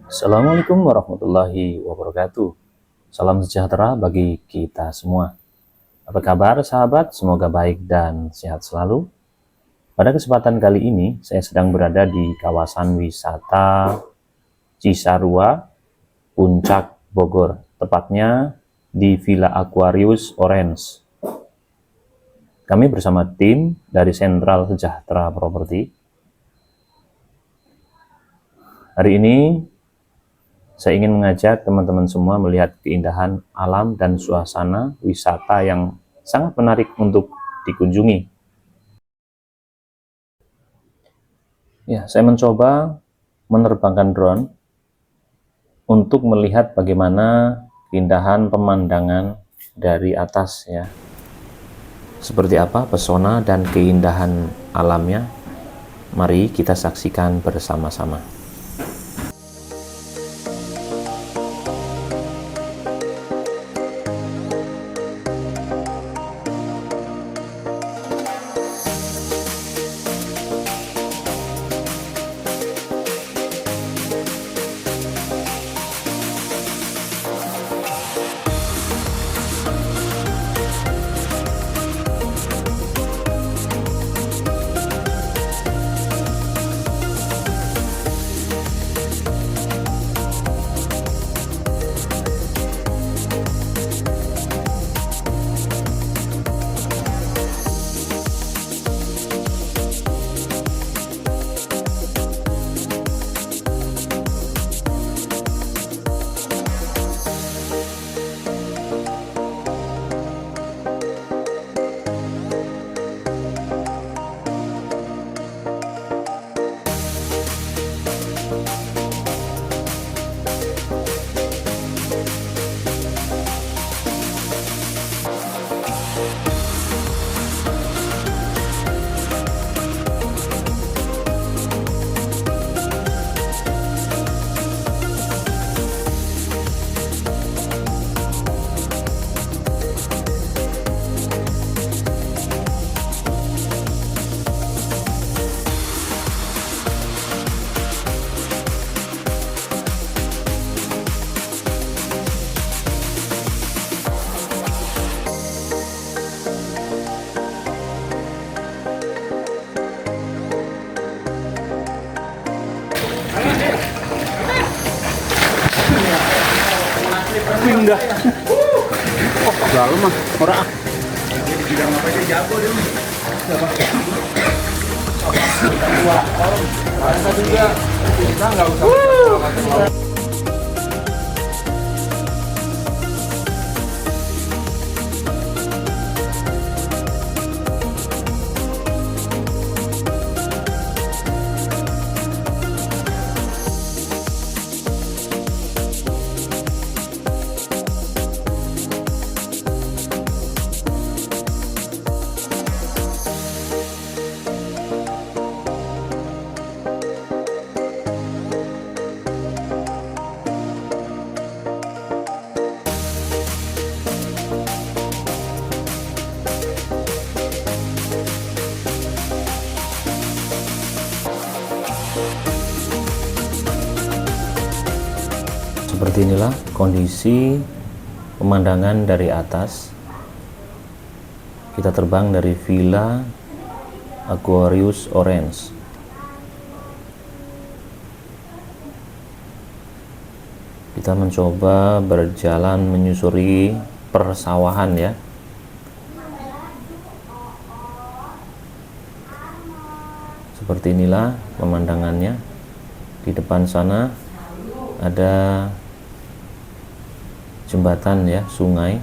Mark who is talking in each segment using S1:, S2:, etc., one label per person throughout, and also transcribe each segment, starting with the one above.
S1: Assalamualaikum warahmatullahi wabarakatuh. Salam sejahtera bagi kita semua. Apa kabar sahabat? Semoga baik dan sehat selalu. Pada kesempatan kali ini, saya sedang berada di kawasan wisata Cisarua, Puncak, Bogor. Tepatnya di Villa Aquarius Orange. Kami bersama tim dari Sentral Sejahtera Properti. Hari ini saya ingin mengajak teman-teman semua melihat keindahan alam dan suasana wisata yang sangat menarik untuk dikunjungi. Ya, saya mencoba menerbangkan drone untuk melihat bagaimana keindahan pemandangan dari atas ya. Seperti apa pesona dan keindahan alamnya? Mari kita saksikan bersama-sama.
S2: Pindah. Oh, dalam mah ora.
S3: Bidang apa aja jago dia. Siapa? Wah, rasa juga. Kita nggak usah.
S1: Seperti inilah kondisi pemandangan dari atas. Kita terbang dari Villa Aquarius Orange. Kita mencoba berjalan menyusuri persawahan ya. Seperti inilah pemandangannya. Di depan sana ada jembatan ya, sungai.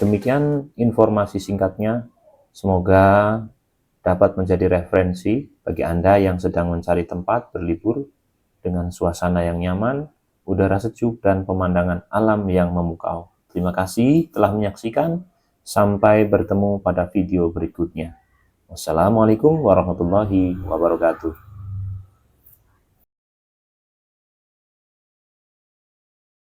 S1: Demikian informasi singkatnya. Semoga dapat menjadi referensi bagi Anda yang sedang mencari tempat berlibur dengan suasana yang nyaman, udara sejuk, dan pemandangan alam yang memukau. Terima kasih telah menyaksikan. Sampai bertemu pada video berikutnya. Wassalamualaikum warahmatullahi wabarakatuh.